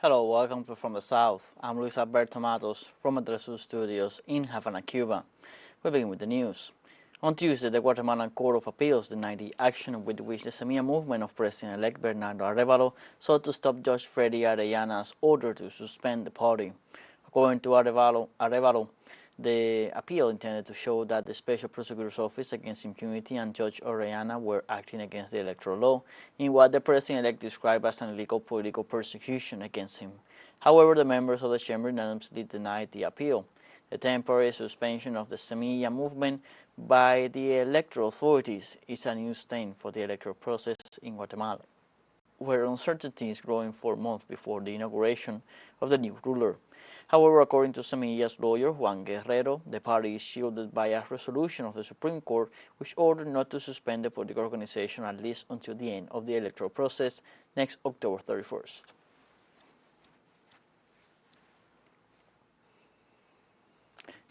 Hello, welcome to From the South. I'm Luis Alberto Matos from the teleSUR studios in Havana, Cuba. We begin with the news. On Tuesday, the Guatemalan Court of Appeals denied the action with which the Semilla movement of President-elect Bernardo Arévalo sought to stop Judge Freddy Arella's order to suspend the party. According to Arévalo, the appeal intended to show that the Special Prosecutor's Office against Impunity and Judge Orellana were acting against the electoral law in what the president-elect described as an illegal political persecution against him. However, the members of the chamber unanimously denied the appeal. The temporary suspension of the Semilla movement by the electoral authorities is a new stain for the electoral process in Guatemala, where uncertainty is growing for months before the inauguration of the new ruler. However, according to Semilla's lawyer, Juan Guerrero, the party is shielded by a resolution of the Supreme Court which ordered not to suspend the political organization at least until the end of the electoral process next October 31st.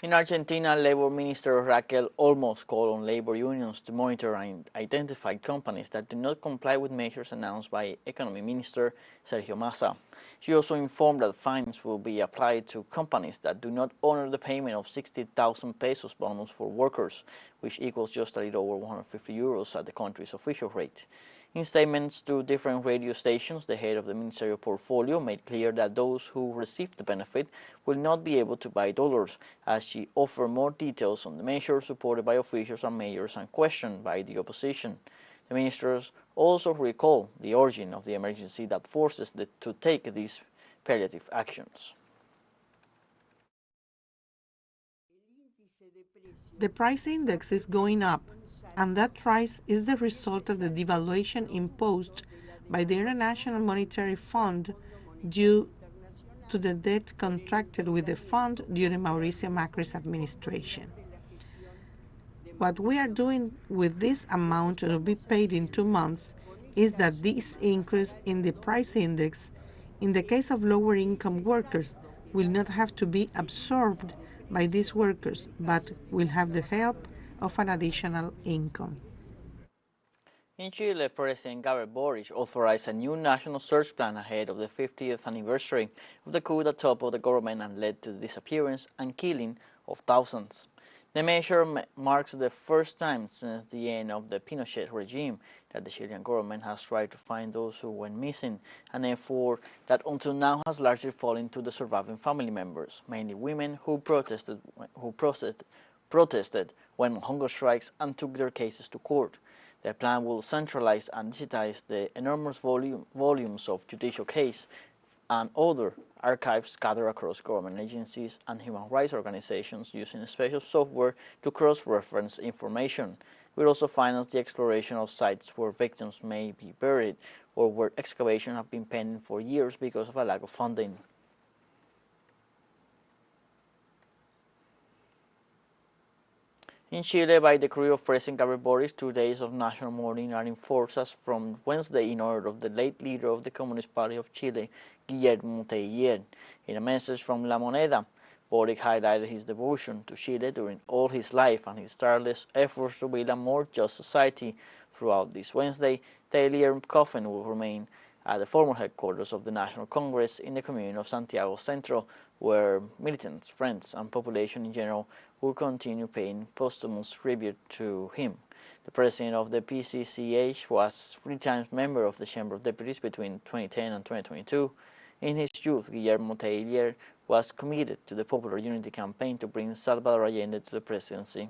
In Argentina, Labor Minister Raquel Olmos called on labor unions to monitor and identify companies that do not comply with measures announced by Economy Minister Sergio Massa. She also informed that fines will be applied to companies that do not honor the payment of 60,000 pesos bonus for workers, which equals just a little over 150 euros at the country's official rate. In statements to different radio stations, the head of the ministerial portfolio made clear that those who receive the benefit will not be able to buy dollars, as she offered more details on the measures supported by officials and mayors and questioned by the opposition. The ministers also recalled the origin of the emergency that forces them to take these palliative actions. The price index is going up, and that rise is the result of the devaluation imposed by the International Monetary Fund due to the debt contracted with the fund during Mauricio Macri's administration. What we are doing with this amount to be paid in 2 months is that this increase in the price index, in the case of lower income workers, will not have to be absorbed by these workers, but will have the help of an additional income. In Chile, President Gabriel Boric authorized a new national search plan ahead of the 50th anniversary of the coup that toppled the government and led to the disappearance and killing of thousands. The measure marks the first time since the end of the Pinochet regime that the Chilean government has tried to find those who went missing, an effort that until now has largely fallen to the surviving family members, mainly women who protested went on hunger strikes and took their cases to court. The plan will centralize and digitize the enormous volumes of judicial case and other archives gathered across government agencies and human rights organizations using special software to cross-reference information. We will also finance the exploration of sites where victims may be buried or where excavations have been pending for years because of a lack of funding. In Chile, by decree of President Gabriel Boric, 2 days of national mourning are enforced as from Wednesday in honor of the late leader of the Communist Party of Chile, Guillermo Teillier. In a message from La Moneda, Boric highlighted his devotion to Chile during all his life and his tireless efforts to build a more just society. Throughout this Wednesday, Teillier's coffin will remain at the former headquarters of the National Congress in the commune of Santiago Centro, where militants, friends, and population in general will continue paying posthumous tribute to him. The president of the PCCH was 3 times member of the Chamber of Deputies between 2010 and 2022. In his youth, Guillermo Teillier was committed to the Popular Unity campaign to bring Salvador Allende to the presidency.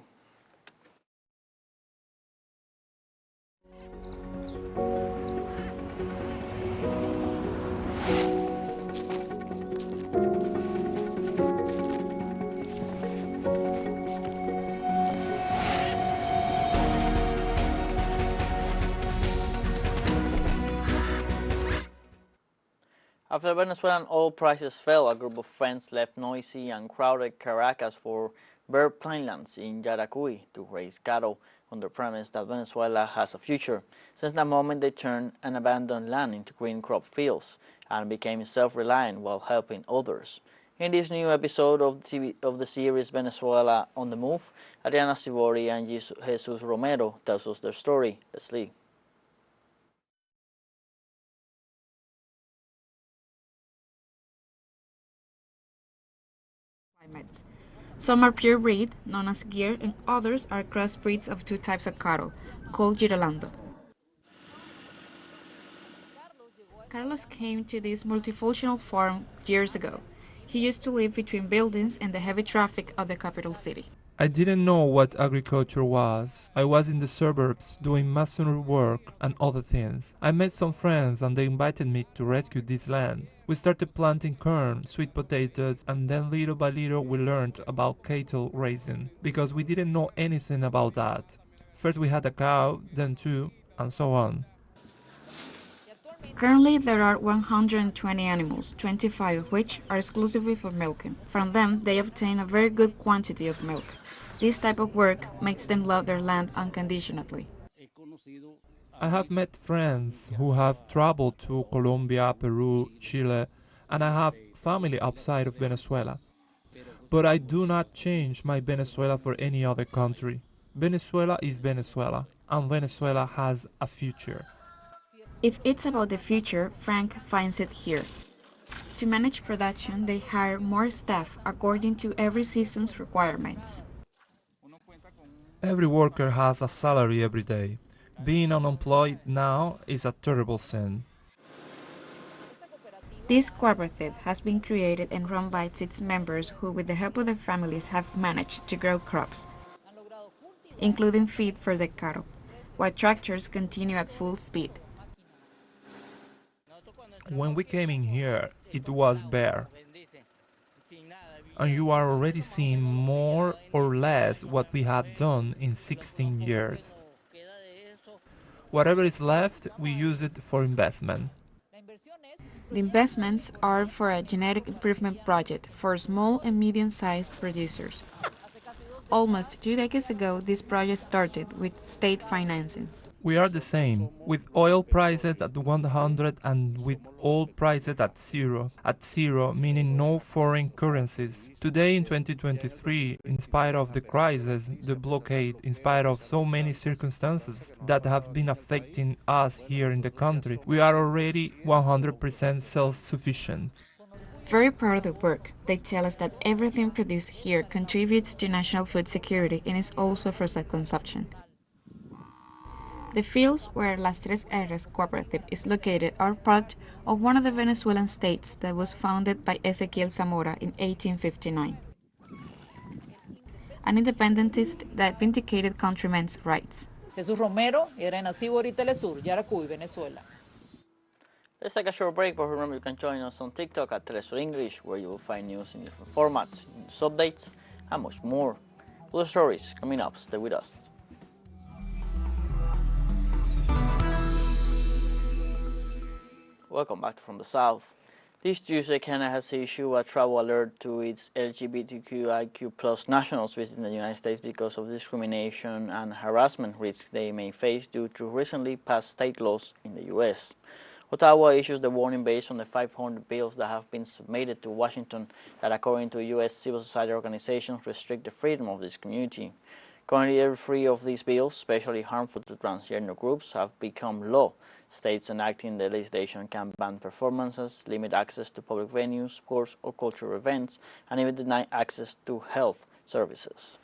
After Venezuelan oil prices fell, a group of friends left noisy and crowded Caracas for bare plainlands in Yaracuy to raise cattle on the premise that Venezuela has a future. Since that moment, they turned an abandoned land into green crop fields and became self-reliant while helping others. In this new episode of the series Venezuela on the Move, Adriana Sivori and Jesus Romero tells us their story. Let's see. climates. Some are pure breed, known as gyr, and others are crossbreeds of two types of cattle, called girolando. Carlos came to this multifunctional farm years ago. He used to live between buildings and the heavy traffic of the capital city. I didn't know what agriculture was. I was in the suburbs doing masonry work and other things. I met some friends and they invited me to rescue this land. We started planting corn, sweet potatoes, and then little by little we learned about cattle raising, because we didn't know anything about that. First we had a cow, then two, and so on. Currently, there are 120 animals, 25 of which are exclusively for milking. From them, they obtain a very good quantity of milk. This type of work makes them love their land unconditionally. I have met friends who have traveled to Colombia, Peru, Chile, and I have family outside of Venezuela. But I do not change my Venezuela for any other country. Venezuela is Venezuela, and Venezuela has a future. If it's about the future, Frank finds it here. To manage production, they hire more staff according to every season's requirements. Every worker has a salary every day. Being unemployed now is a terrible sin. This cooperative has been created and run by its members who, with the help of their families, have managed to grow crops, including feed for the cattle, while tractors continue at full speed. When we came in here, it was bare. And you are already seeing more or less what we have done in 16 years. Whatever is left, we use it for investment. The investments are for a genetic improvement project for small and medium-sized producers. Almost 2 decades ago, this project started with state financing. We are the same, with oil prices at 100 and with oil prices at zero. At zero, meaning no foreign currencies. Today in 2023, in spite of the crisis, the blockade, in spite of so many circumstances that have been affecting us here in the country, we are already 100% self-sufficient. Very proud of the work. They tell us that everything produced here contributes to national food security and is also for self-consumption. The fields where Las Tres R's cooperative is located are part of one of the Venezuelan states that was founded by Ezequiel Zamora in 1859, an independentist that vindicated countrymen's rights. Jesús Romero era nativo de teleSUR, Yaracuy, Venezuela. Let's take a short break, but remember you can join us on TikTok at teleSUR English, where you will find news in different formats, news updates, and much more. Other stories coming up. Stay with us. Welcome back from the South. This Tuesday, Canada has issued a travel alert to its LGBTQIQ+ nationals visiting the United States because of discrimination and harassment risks they may face due to recently passed state laws in the U.S. Ottawa issues the warning based on the 500 bills that have been submitted to Washington that, according to U.S. civil society organizations, restrict the freedom of this community. Currently, every three of these bills, especially harmful to transgender groups, have become law. States enacting the legislation can ban performances, limit access to public venues, sports or cultural events, and even deny access to health services.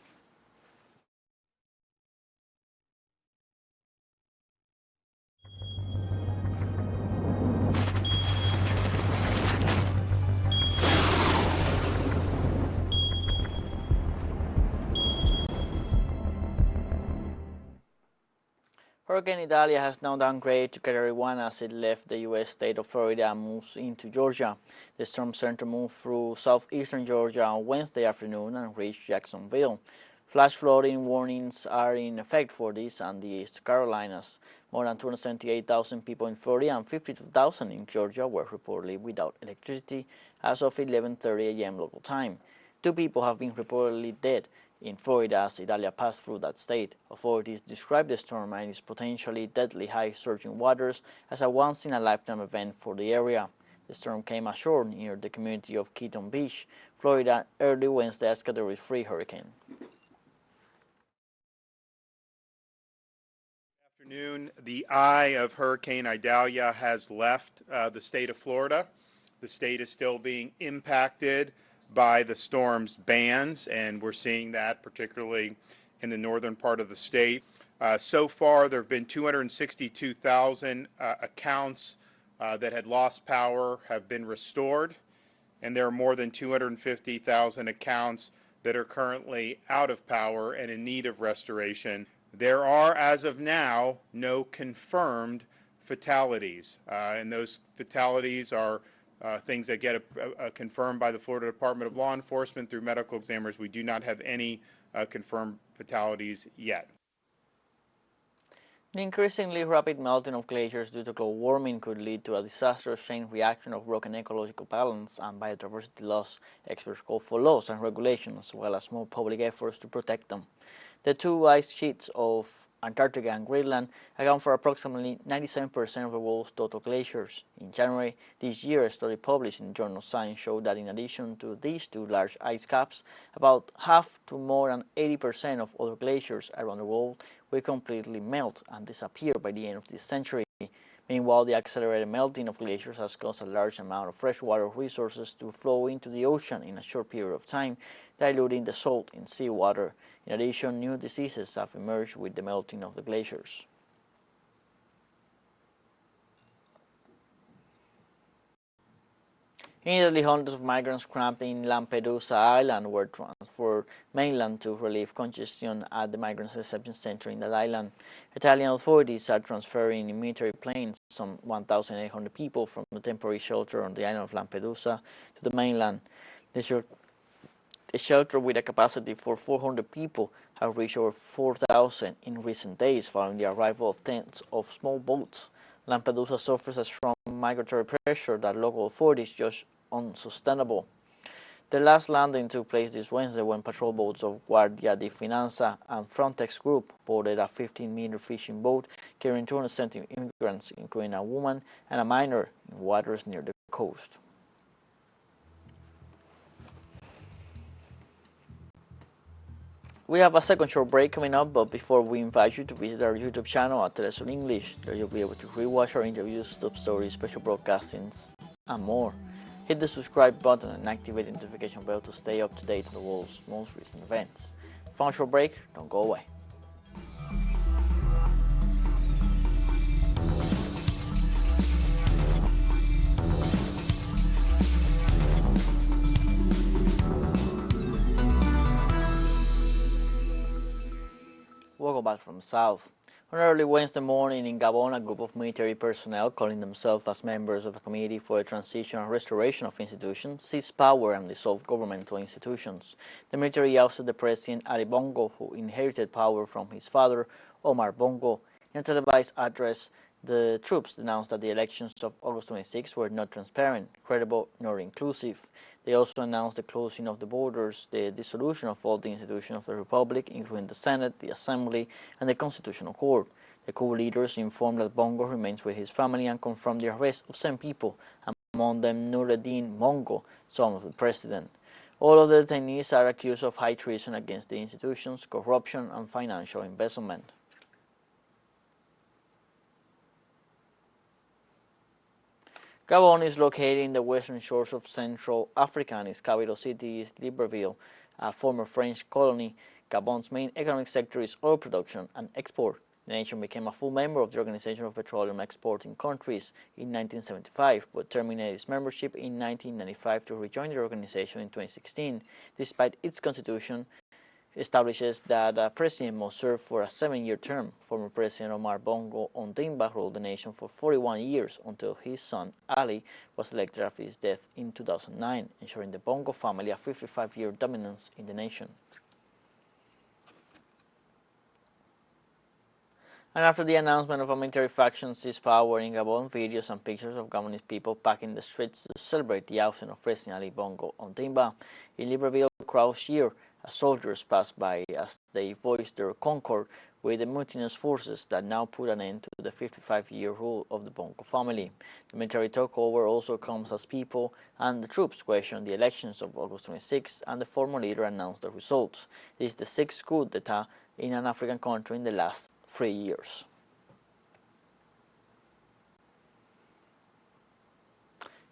Hurricane Idalia has now downgraded to Category 1 as it left the U.S. state of Florida and moves into Georgia. The storm center moved through southeastern Georgia on Wednesday afternoon and reached Jacksonville. Flash flooding warnings are in effect for this and the East Carolinas. More than 278,000 people in Florida and 52,000 in Georgia were reportedly without electricity as of 11:30 a.m. local time. 2 people have been reportedly dead in Florida as Idalia passed through that state. Authorities describe the storm and its potentially deadly high surging waters as a once-in-a-lifetime event for the area. The storm came ashore near the community of Keaton Beach, Florida, early Wednesday as Category 3 hurricane. Afternoon, the eye of Hurricane Idalia has left the state of Florida. The state is still being impacted by the storm's bands, and we're seeing that particularly in the northern part of the state. So far, there have been 262,000 accounts that had lost power have been restored, and there are more than 250,000 accounts that are currently out of power and in need of restoration. There are, as of now, no confirmed fatalities, and those fatalities are things that get confirmed by the Florida Department of Law Enforcement through medical examiners. We do not have any confirmed fatalities yet. The increasingly rapid melting of glaciers due to global warming could lead to a disastrous chain reaction of broken ecological balance and biodiversity loss. Experts call for laws and regulations as well as more public efforts to protect them. The two ice sheets of Antarctica and Greenland account for approximately 97% of the world's total glaciers. In January this year, a study published in the journal Science showed that in addition to these two large ice caps, about half to more than 80% of other glaciers around the world will completely melt and disappear by the end of this century. Meanwhile, the accelerated melting of glaciers has caused a large amount of freshwater resources to flow into the ocean in a short period of time, diluting the salt in seawater. In addition, new diseases have emerged with the melting of the glaciers. In Italy, hundreds of migrants camped in Lampedusa Island were transferred mainland to relieve congestion at the migrants reception center in that island. Italian authorities are transferring in military planes some 1,800 people from the temporary shelter on the island of Lampedusa to the mainland. The shelter, with a capacity for 400 people, have reached over 4,000 in recent days following the arrival of tens of small boats. Lampedusa suffers a strong migratory pressure that local authorities judge unsustainable. The last landing took place this Wednesday when patrol boats of Guardia di Finanza and Frontex Group boarded a 15-meter fishing boat carrying 270 immigrants, including a woman and a minor, in waters near the coast. We have a second short break coming up, but before we invite you to visit our YouTube channel at teleSUR English, there you'll be able to rewatch our interviews, top stories, special broadcastings, and more. Hit the subscribe button and activate the notification bell to stay up to date on the world's most recent events. For a short break, don't go away. Welcome back from the south. On early Wednesday morning in Gabon, a group of military personnel calling themselves as members of a committee for the transition and restoration of institutions seized power and dissolved governmental institutions. The military ousted the president Ali Bongo, who inherited power from his father, Omar Bongo. In a televised address, the troops denounced that the elections of August 26 were not transparent, credible, nor inclusive. They also announced the closing of the borders, the dissolution of all the institutions of the Republic, including the Senate, the Assembly, and the Constitutional Court. The coup leaders informed that Bongo remains with his family and confirmed the arrest of 7 people, among them Noureddin Bongo, son of the president. All of the detainees are accused of high treason against the institutions, corruption, and financial embezzlement. Gabon is located in the western shores of Central Africa, and its capital city is Libreville, a former French colony. Gabon's main economic sector is oil production and export. The nation became a full member of the Organization of Petroleum Exporting Countries in 1975, but terminated its membership in 1995 to rejoin the organization in 2016, despite its constitution establishes that a president must serve for a 7-year term. Former President Omar Bongo Ondimba ruled the nation for 41 years until his son Ali was elected after his death in 2009, ensuring the Bongo family a 55-year dominance in the nation. And after the announcement of a military faction seized power in Gabon, videos and pictures of Gabonese people packing the streets to celebrate the ousting of President Ali Bongo Ondimba. In Libreville, crowds cheered as soldiers passed by as they voiced their concord with the mutinous forces that now put an end to the 55-year rule of the Bongo family. The military takeover also comes as people and the troops question the elections of August 26 and the former leader announced the results. This is the 6th coup d'etat in an African country in the last 3 years.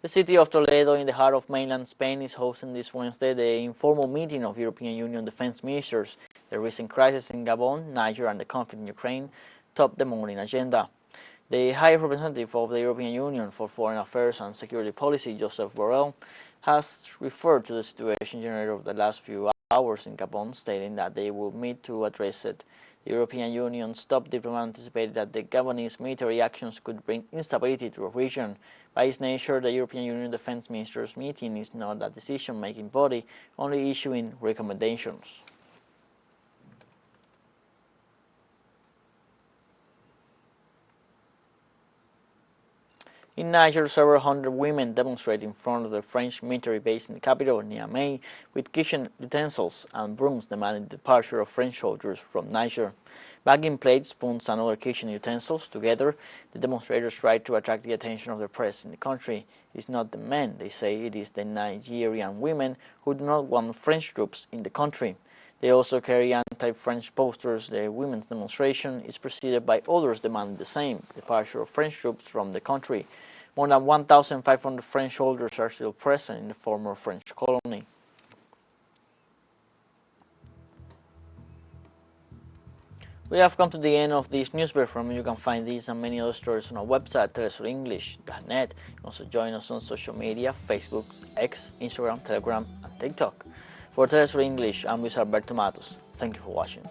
The city of Toledo, in the heart of mainland Spain, is hosting this Wednesday the informal meeting of European Union defense ministers. The recent crisis in Gabon, Niger, and the conflict in Ukraine topped the morning agenda. The High Representative of the European Union for Foreign Affairs and Security Policy, Joseph Borrell, has referred to the situation generated over the last few hours in Gabon, stating that they will meet to address it. The European Union's top diplomat anticipated that the Gabonese military actions could bring instability to the region. By its nature, the European Union Defense Ministers meeting is not a decision-making body, only issuing recommendations. In Niger, several hundred women demonstrate in front of the French military base in the capital, Niamey, with kitchen utensils and brooms demanding the departure of French soldiers from Niger. Bagging plates, spoons, and other kitchen utensils together, the demonstrators tried to attract the attention of the press in the country. It's not the men, they say, it is the Nigerian women who do not want French troops in the country. They also carry anti-French posters. The women's demonstration is preceded by others demanding the same, departure of French troops from the country. More than 1,500 French soldiers are still present in the former French colony. We have come to the end of this news briefing. You can find these and many other stories on our website, telesurenglish.net. You can also join us on social media, Facebook, X, Instagram, Telegram, and TikTok. For telesur English, I'm Luis Alberto Matos. Thank you for watching.